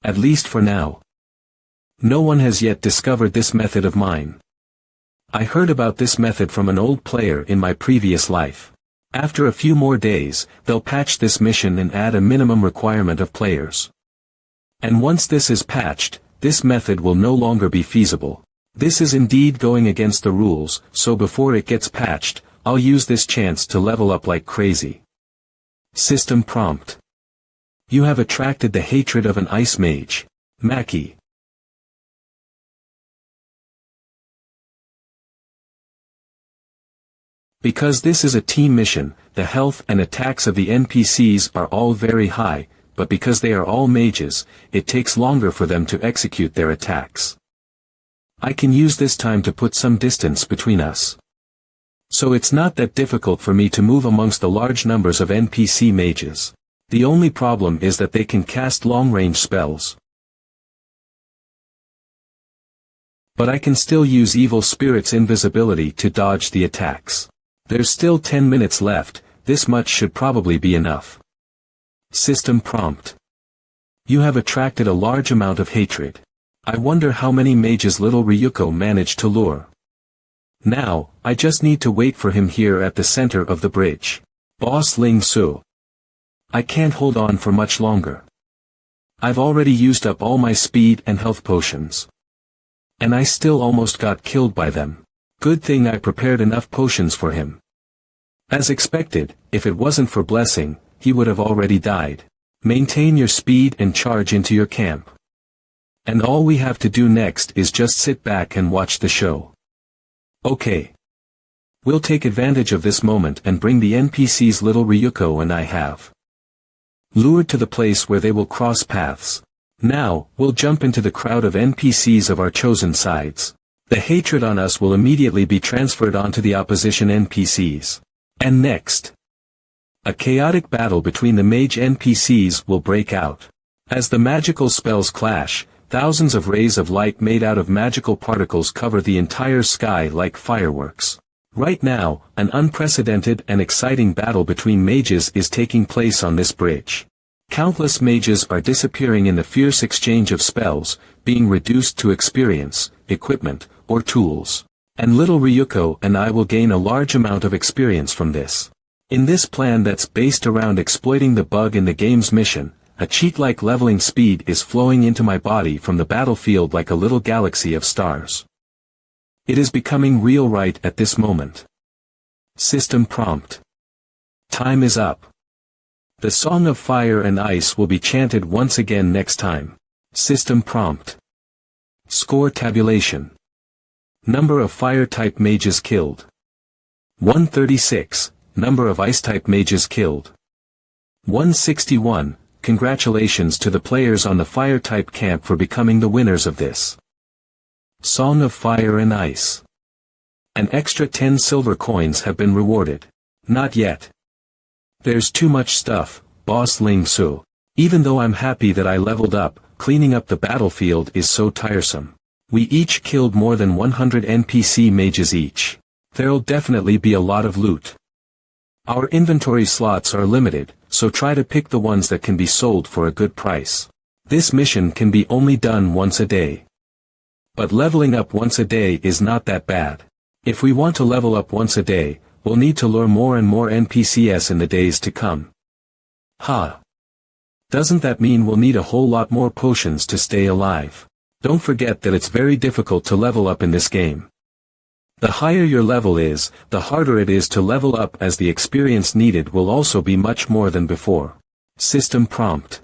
At least for now. No one has yet discovered this method of mine. I heard about this method from an old player in my previous life. After a few more days, they'll patch this mission and add a minimum requirement of players. And once this is patched, this method will no longer be feasible. This is indeed going against the rules, so before it gets patched, I'll use this chance to level up like crazy. System prompt. You have attracted the hatred of an ice mage. Maki. Because this is a team mission, the health and attacks of the NPCs are all very high, but because they are all mages, it takes longer for them to execute their attacks. I can use this time to put some distance between us. So it's not that difficult for me to move amongst the large numbers of NPC mages. The only problem is that they can cast long-range spells. But I can still use Evil Spirit's invisibility to dodge the attacks. There's still 10 minutes left, this much should probably be enough. System prompt. You have attracted a large amount of hatred. I wonder how many mages little Ryuko managed to lure. Now, I just need to wait for him here at the center of the bridge. Boss Ling Su. I can't hold on for much longer. I've already used up all my speed and health potions. And I still almost got killed by them. Good thing I prepared enough potions for him. As expected, if it wasn't for blessing, he would have already died. Maintain your speed and charge into your camp. And all we have to do next is just sit back and watch the show. Okay. We'll take advantage of this moment and bring the NPCs little Ryuko and I have lured to the place where they will cross paths. Now, we'll jump into the crowd of NPCs of our chosen sides. The hatred on us will immediately be transferred onto the opposition NPCs. And next, a chaotic battle between the mage NPCs will break out. As the magical spells clash, thousands of rays of light made out of magical particles cover the entire sky like fireworks. Right now, an unprecedented and exciting battle between mages is taking place on this bridge. Countless mages are disappearing in the fierce exchange of spells, being reduced to experience, equipment, or tools. And little Ryuko and I will gain a large amount of experience from this. In this plan that's based around exploiting the bug in the game's mission, a cheat-like leveling speed is flowing into my body from the battlefield like a little galaxy of stars. It is becoming real right at this moment. System prompt. Time is up. The Song of Fire and Ice will be chanted once again next time. System prompt. Score tabulation. Number of Fire-type mages killed. 136. Number of Ice-type mages killed. 161. Congratulations to the players on the Fire-type camp for becoming the winners of this Song of Fire and Ice. An extra 10 silver coins have been rewarded. Not yet. There's too much stuff, Boss Ling Su. Even though I'm happy that I leveled up, cleaning up the battlefield is so tiresome. We each killed more than 100 NPC mages each. There'll definitely be a lot of loot. Our inventory slots are limited, so try to pick the ones that can be sold for a good price. This mission can be only done once a day. But leveling up once a day is not that bad. If we want to level up once a day, we'll need to lure more and more NPCs in the days to come. Doesn't that mean we'll need a whole lot more potions to stay alive? Don't forget that it's very difficult to level up in this game. The higher your level is, the harder it is to level up, as the experience needed will also be much more than before. System prompt.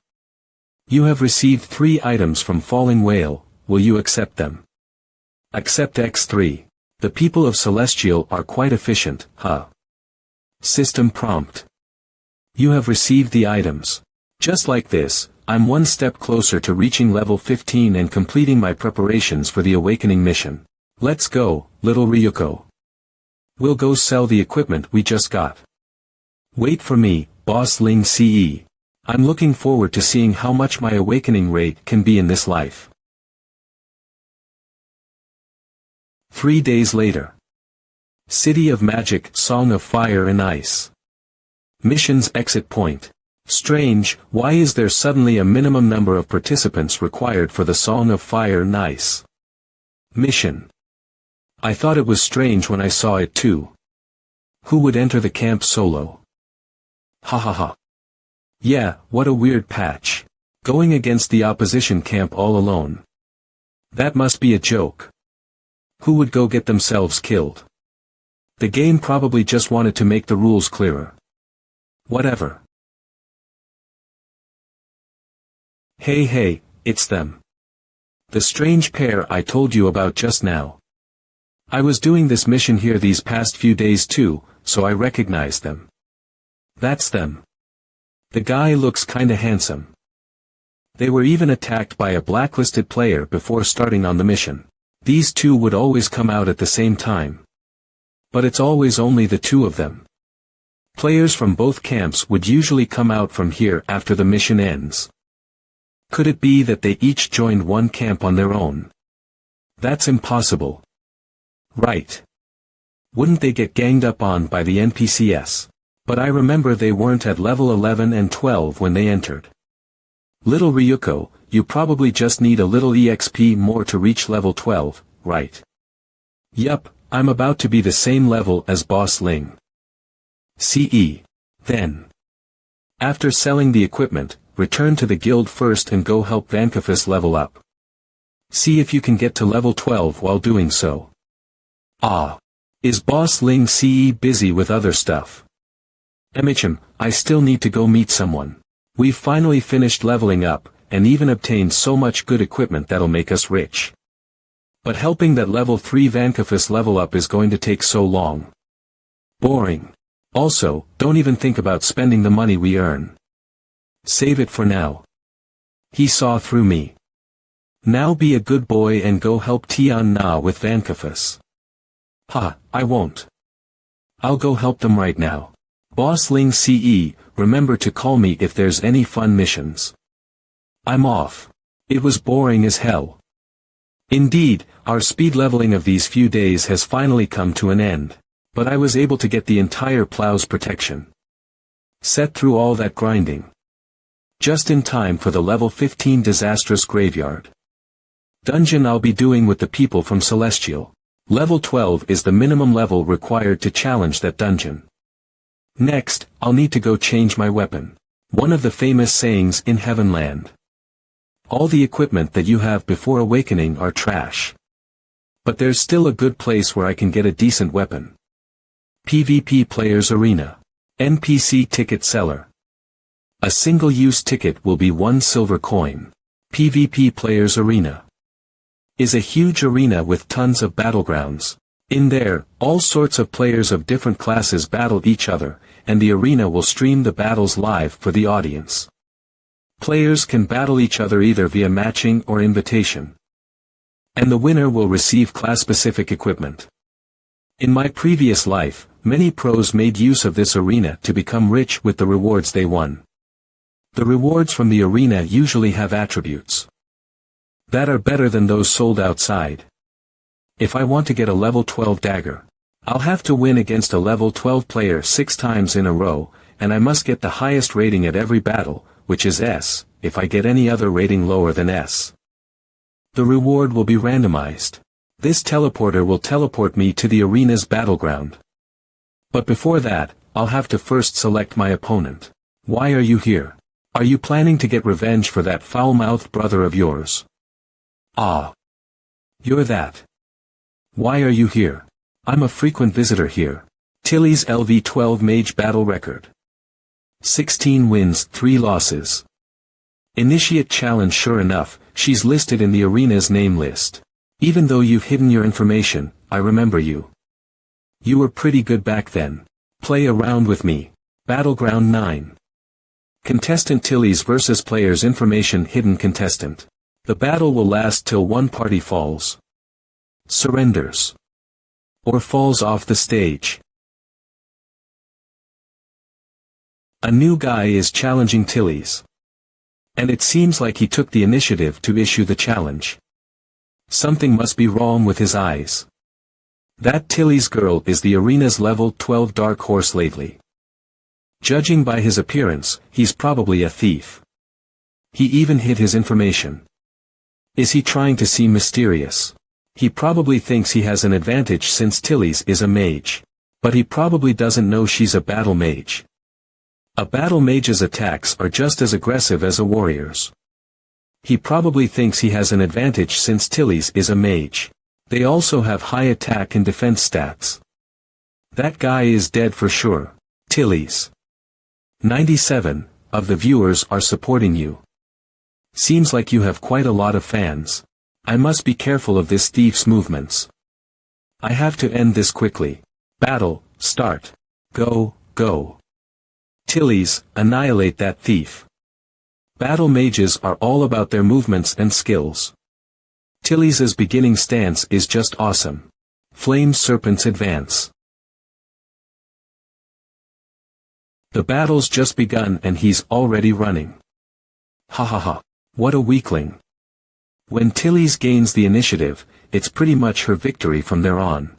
You have received 3 items from Falling Whale, will you accept them? Accept X3. The people of Celestial are quite efficient, System prompt. You have received the items. Just like this, I'm one step closer to reaching level 15 and completing my preparations for the awakening mission. Let's go, little Ryuko. We'll go sell the equipment we just got. Wait for me, Boss Ling Ce. I'm looking forward to seeing how much my awakening rate can be in this life. 3 days later. City of Magic, Song of Fire and Ice. Mission's exit point. Strange, why is there suddenly a minimum number of participants required for the Song of Fire and Ice mission? I thought it was strange when I saw it too. Who would enter the camp solo? Yeah, what a weird patch. Going against the opposition camp all alone. That must be a joke. Who would go get themselves killed? The game probably just wanted to make the rules clearer. Whatever. Hey, it's them. The strange pair I told you about just now. I was doing this mission here these past few days too, so I recognized them. That's them. The guy looks kinda handsome. They were even attacked by a blacklisted player before starting on the mission. These two would always come out at the same time. But it's always only the two of them. Players from both camps would usually come out from here after the mission ends. Could it be that they each joined one camp on their own? That's impossible. Right. Wouldn't they get ganged up on by the NPCs? But I remember they weren't at level 11 and 12 when they entered. Little Ryuko, you probably just need a little EXP more to reach level 12, right? Yup, I'm about to be the same level as Boss Ling Ce. Then, after selling the equipment, return to the guild first and go help Vankafus level up. See if you can get to level 12 while doing so. Is Boss Ling Ce busy with other stuff? I still need to go meet someone. We've finally finished leveling up, and even obtained so much good equipment that'll make us rich. But helping that level 3 Vankafus level up is going to take so long. Boring. Also, don't even think about spending the money we earn. Save it for now. He saw through me. Now be a good boy and go help Tian Na with Vankafus. I won't. I'll go help them right now. Boss Ling Ce, remember to call me if there's any fun missions. I'm off. It was boring as hell. Indeed, our speed leveling of these few days has finally come to an end. But I was able to get the entire plow's protection. Set through all that grinding. Just in time for the level 15 disastrous graveyard dungeon I'll be doing with the people from Celestial. Level 12 is the minimum level required to challenge that dungeon. Next, I'll need to go change my weapon. One of the famous sayings in Heavenland. All the equipment that you have before awakening are trash. But there's still a good place where I can get a decent weapon. PvP Players Arena. NPC Ticket Seller. A single-use ticket will be 1 silver coin. PvP Players Arena is a huge arena with tons of battlegrounds. In there, all sorts of players of different classes battle each other, and the arena will stream the battles live for the audience. Players can battle each other either via matching or invitation. And the winner will receive class-specific equipment. In my previous life, many pros made use of this arena to become rich with the rewards they won. The rewards from the arena usually have attributes that are better than those sold outside. If I want to get a level 12 dagger, I'll have to win against a level 12 player 6 times in a row, and I must get the highest rating at every battle, which is S, if I get any other rating lower than S. The reward will be randomized. This teleporter will teleport me to the arena's battleground. But before that, I'll have to first select my opponent. Why are you here? Are you planning to get revenge for that foul-mouthed brother of yours? Ah. You're that. Why are you here? I'm a frequent visitor here. Tilly's LV12 Mage Battle Record. 16 wins, 3 losses. Initiate challenge. Sure enough, she's listed in the arena's name list. Even though you've hidden your information, I remember you. You were pretty good back then. Play around with me. Battleground 9. Contestant Tilly's versus players information hidden contestant. The battle will last till one party falls, surrenders, or falls off the stage. A new guy is challenging Tilly's. And it seems like he took the initiative to issue the challenge. Something must be wrong with his eyes. That Tilly's girl is the arena's level 12 dark horse lately. Judging by his appearance, he's probably a thief. He even hid his information. Is he trying to seem mysterious? He probably thinks he has an advantage since Tilly's is a mage. But he probably doesn't know she's a battle mage. A battle mage's attacks are just as aggressive as a warrior's. He probably thinks he has an advantage since Tilly's is a mage. They also have high attack and defense stats. That guy is dead for sure. Tilly's. 97 of the viewers are supporting you. Seems like you have quite a lot of fans. I must be careful of this thief's movements. I have to end this quickly. Battle, start. Go, go. Tilly's, annihilate that thief. Battle mages are all about their movements and skills. Tilly's beginning stance is just awesome. Flame serpents advance. The battle's just begun and he's already running. Ha ha ha. What a weakling. When Tilly's gains the initiative, it's pretty much her victory from there on.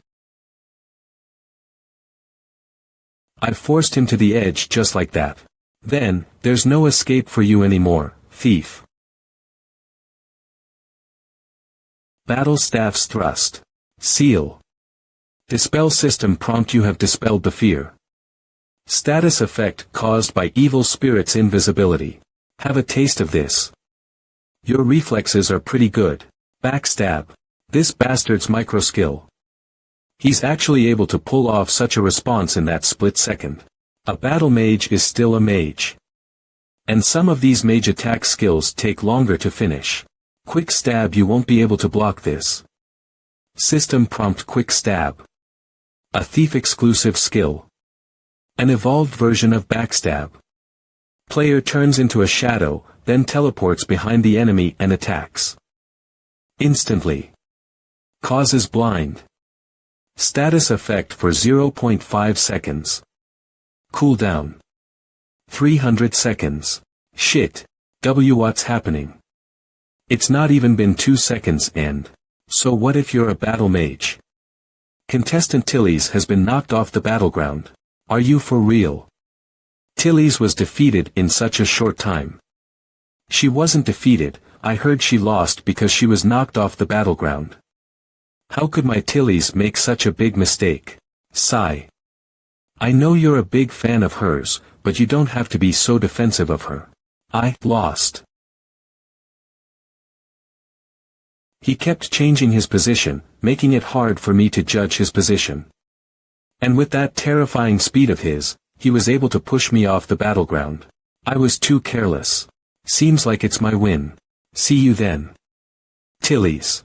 I've forced him to the edge just like that. Then, there's no escape for you anymore, thief. Battle Staff's Thrust. Seal. Dispel system prompt. You have dispelled the fear. Status effect caused by evil spirits invisibility. Have a taste of this. Your reflexes are pretty good. Backstab. This bastard's micro skill. He's actually able to pull off such a response in that split second. A battle mage is still a mage. And some of these mage attack skills take longer to finish. Quick stab. You won't be able to block this. System prompt. Quick stab. A thief exclusive skill. An evolved version of backstab. Player turns into a shadow, then teleports behind the enemy and attacks. Instantly. Causes blind. Status effect for 0.5 seconds. Cooldown. 300 seconds. Shit. What's happening? It's not even been 2 seconds and. So what if you're a battle mage? Contestant Tilly's has been knocked off the battleground. Are you for real? Tilly's was defeated in such a short time. She wasn't defeated, I heard she lost because she was knocked off the battleground. How could my Tilly's make such a big mistake? Sigh. I know you're a big fan of hers, but you don't have to be so defensive of her. I lost. He kept changing his position, making it hard for me to judge his position. And with that terrifying speed of his, he was able to push me off the battleground. I was too careless. Seems like it's my win. See you then. Tilly's.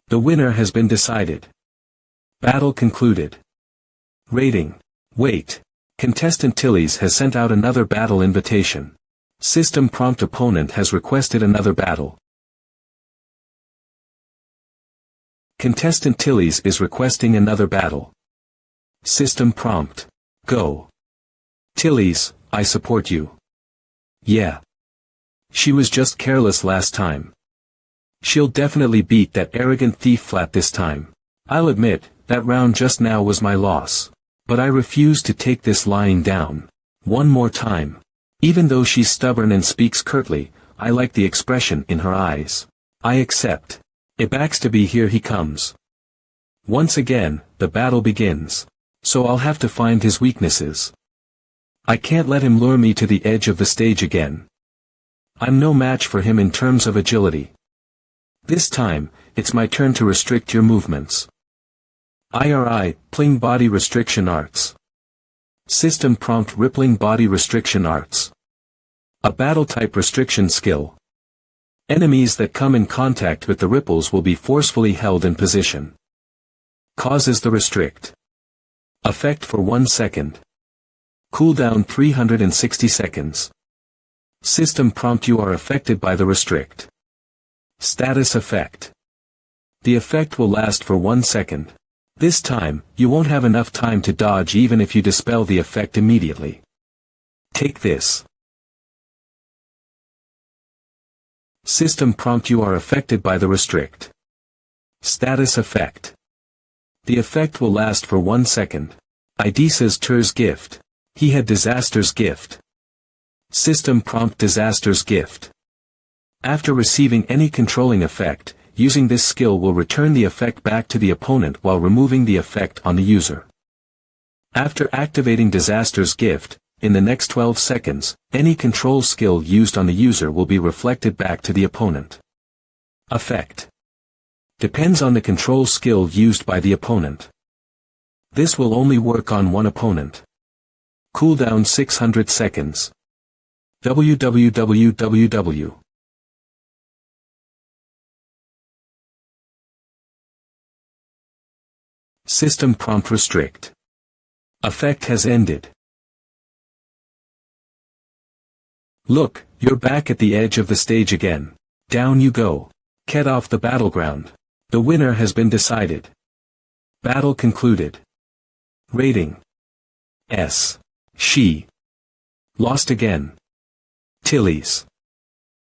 The winner has been decided. Battle concluded. Rating. Wait. Contestant Tilly's has sent out another battle invitation. System prompt opponent has requested another battle. Contestant Tilly's is requesting another battle. System prompt. Go. Tilly's, I support you. Yeah. She was just careless last time. She'll definitely beat that arrogant thief flat this time. I'll admit, that round just now was my loss. But I refuse to take this lying down. One more time. Even though she's stubborn and speaks curtly, I like the expression in her eyes. I accept. Ibaxtaby, here he comes. Once again, the battle begins. So I'll have to find his weaknesses. I can't let him lure me to the edge of the stage again. I'm no match for him in terms of agility. This time, it's my turn to restrict your movements. IRI, Pling Body Restriction Arts. System prompt Rippling Body Restriction Arts. A battle-type restriction skill. Enemies that come in contact with the ripples will be forcefully held in position. Causes the restrict. Effect for 1 second. Cooldown 360 seconds. System prompt You are affected by the restrict. Status effect. The effect will last for 1 second. This time, you won't have enough time to dodge even if you dispel the effect immediately. Take this. System prompt You are affected by the restrict. Status effect. The effect will last for 1 second. Idisa's Tur's gift. He had Disaster's gift. System prompt Disaster's gift. After receiving any controlling effect, using this skill will return the effect back to the opponent while removing the effect on the user. After activating Disaster's gift, in the next 12 seconds, any control skill used on the user will be reflected back to the opponent. Effect. Depends on the control skill used by the opponent. This will only work on one opponent. Cooldown 600 seconds. www. System prompt restrict. Effect has ended. Look, you're back at the edge of the stage again. Down you go. Get off the battleground. The winner has been decided. Battle concluded. Rating. S. She. Lost again. Tilly's.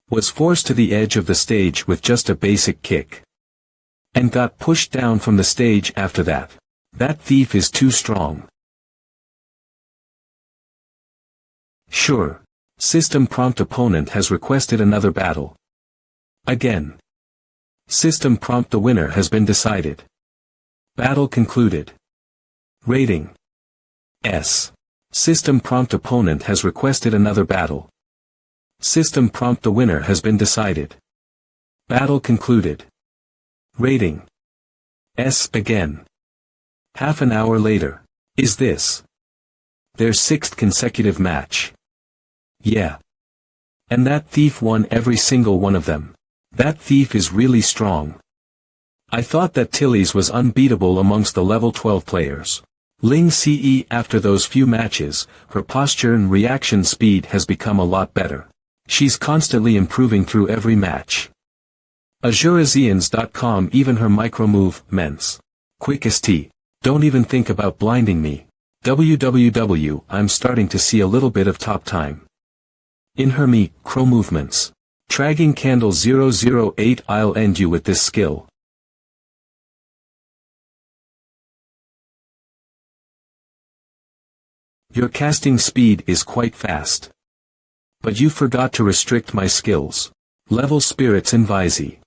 Was forced to the edge of the stage with just a basic kick. And got pushed down from the stage after that. That thief is too strong. Sure. System prompt opponent has requested another battle. Again. System prompt The winner has been decided. Battle concluded. Rating. S. System prompt opponent has requested another battle. System prompt The winner has been decided. Battle concluded. Rating. S. Again. Half an hour later. Is this their 6th consecutive match? Yeah. And that thief won every single one of them. That thief is really strong. I thought that Tilly's was unbeatable amongst the level 12 players. Ling Ce after those few matches, her posture and reaction speed has become a lot better. She's constantly improving through every match. AzureZians.com even her micro-move, ments. Quickest T. Don't even think about blinding me. www. I'm starting to see a little bit of top time. In her micro movements. Dragging candle 008. I'll end you with this skill. Your casting speed is quite fast. But you forgot to restrict my skills. Level spirits in Visi.